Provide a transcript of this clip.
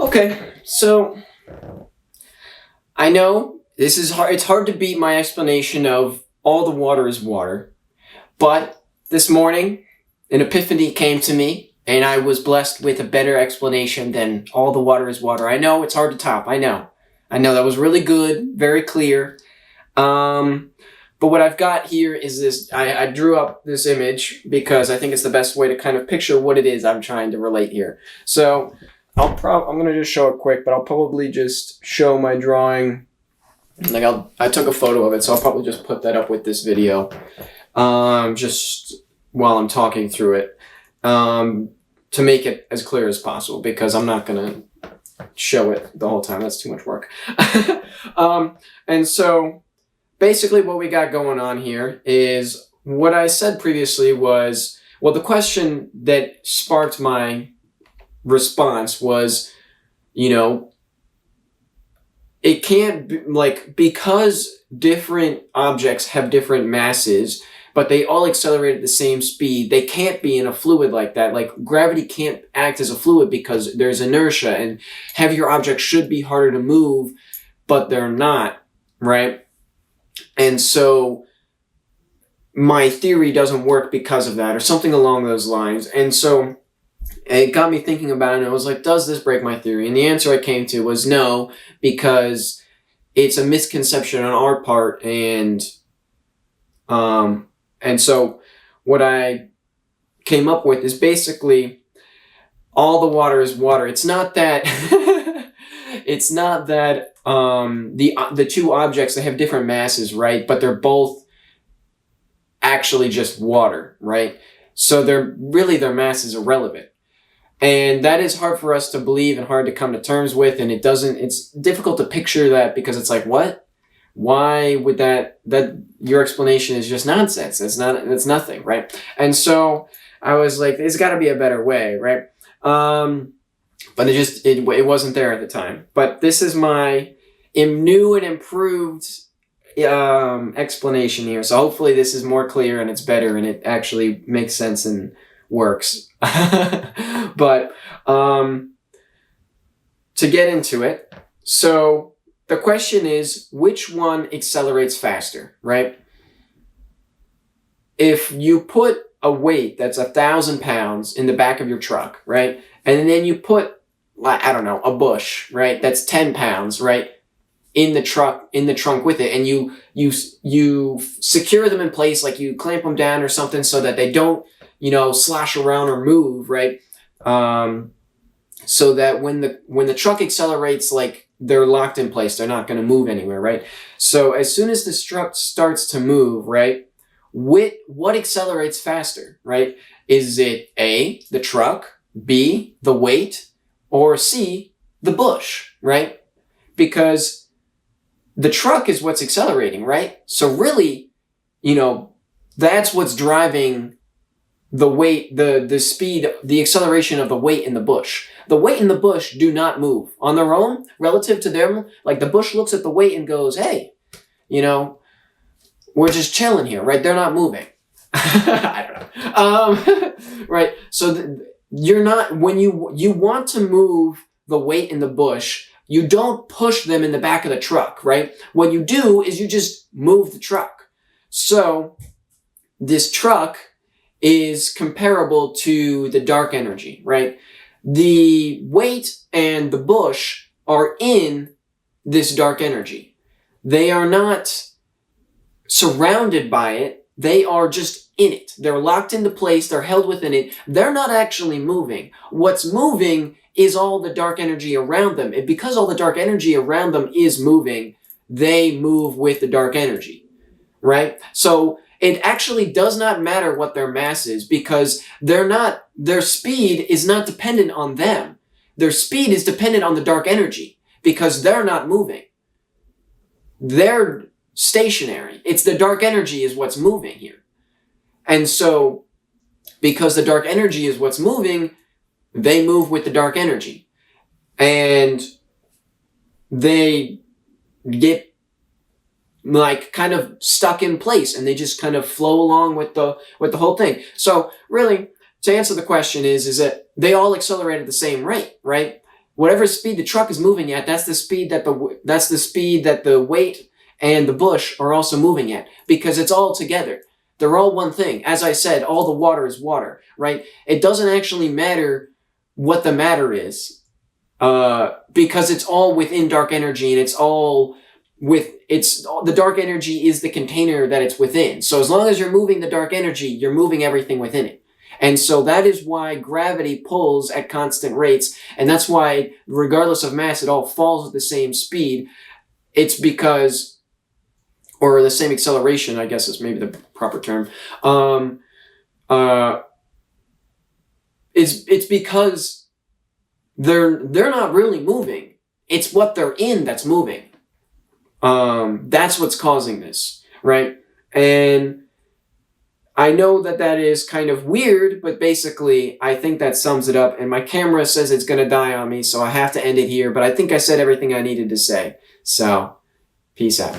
Okay, so I know this is hard. It's hard to beat my explanation of all the water is water. But this morning, an epiphany came to me, and I was blessed with a better explanation than all the water is water. I know it's hard to top. I know. I know that was really good, very clear. But what I've got here is this. I drew up this image because I think it's the best way to kind of picture what it is I'm trying to relate here. So I'm going to just show it quick, but I'll probably just show my drawing. Like I took a photo of it, so I'll probably just put that up with this video. Just while I'm talking through it, to make it as clear as possible, because I'm not gonna show it the whole time. That's too much work. And so basically what we got going on here is what I said previously was, well, the question that sparked my response was, it can't be, because different objects have different masses, but they all accelerate at the same speed, they can't be in a fluid like that. Like, gravity can't act as a fluid because there's inertia, and heavier objects should be harder to move, but they're not, right? And so my theory doesn't work because of that, or something along those lines. And so it got me thinking about it, and I was like, does this break my theory? And the answer I came to was no, because it's a misconception on our part, and so what I came up with is basically all the water is water. It's not that the two objects, they have different masses, right? But they're both actually just water, right? So their mass is irrelevant. And that is hard for us to believe and hard to come to terms with, and it's difficult to picture that, because it's like, what? Why would that your explanation is just nonsense. It's nothing, right? And so I was like, there's got to be a better way, right? But it wasn't there at the time. But this is my new and improved explanation here. So hopefully this is more clear and it's better and it actually makes sense and works. But to get into it, so the question is, which one accelerates faster, right? If you put a weight that's 1,000 pounds in the back of your truck, right? And then you put, I don't know, a bush, right? That's 10 pounds, right? In the trunk with it. And you secure them in place, like you clamp them down or something so that they don't, slosh around or move, right? So that when the truck accelerates, like, they're locked in place. They're not going to move anywhere, right? So as soon as the truck starts to move, right, what accelerates faster, right? Is it A, the truck, B, the weight, or C, the bush, right? Because the truck is what's accelerating, right? So really, that's what's driving the weight, the speed, the acceleration of the weight in the bush. The weight in the bush do not move on their own relative to them. Like, the bush looks at the weight and goes, hey, we're just chilling here, right? They're not moving. I don't know. Right. So you're not, when you want to move the weight in the bush, you don't push them in the back of the truck, right? What you do is you just move the truck. So this truck is comparable to the dark energy, right? The weight and the bush are in this dark energy. They are not surrounded by it. They are just in it. They're locked into place. They're held within it. They're not actually moving. What's moving is all the dark energy around them. And because all the dark energy around them is moving, they move with the dark energy, right? So it actually does not matter what their mass is, because their speed is not dependent on them. Their speed is dependent on the dark energy, because they're not moving. They're stationary. It's the dark energy is what's moving here. And so, because the dark energy is what's moving, they move with the dark energy. And they get kind of stuck in place, and they just kind of flow along with the whole thing. So really, to answer the question is that they all accelerate at the same rate, right? whatever speed the truck is moving at, that's the speed that the weight and the bush are also moving at, because it's all together. They're all one thing. As I said, all the water is water, right? It doesn't actually matter what the matter is, because it's all within dark energy, and the dark energy is the container that it's within. So as long as you're moving the dark energy, you're moving everything within it. And so that is why gravity pulls at constant rates, and that's why, regardless of mass, it all falls at the same speed. It's because, or the same acceleration, I guess is maybe the proper term. It's because they're not really moving. It's what they're in that's moving. That's what's causing this, right? And I know that is kind of weird, but basically I think that sums it up, and my camera says it's going to die on me, so I have to end it here, but I think I said everything I needed to say. So, peace out.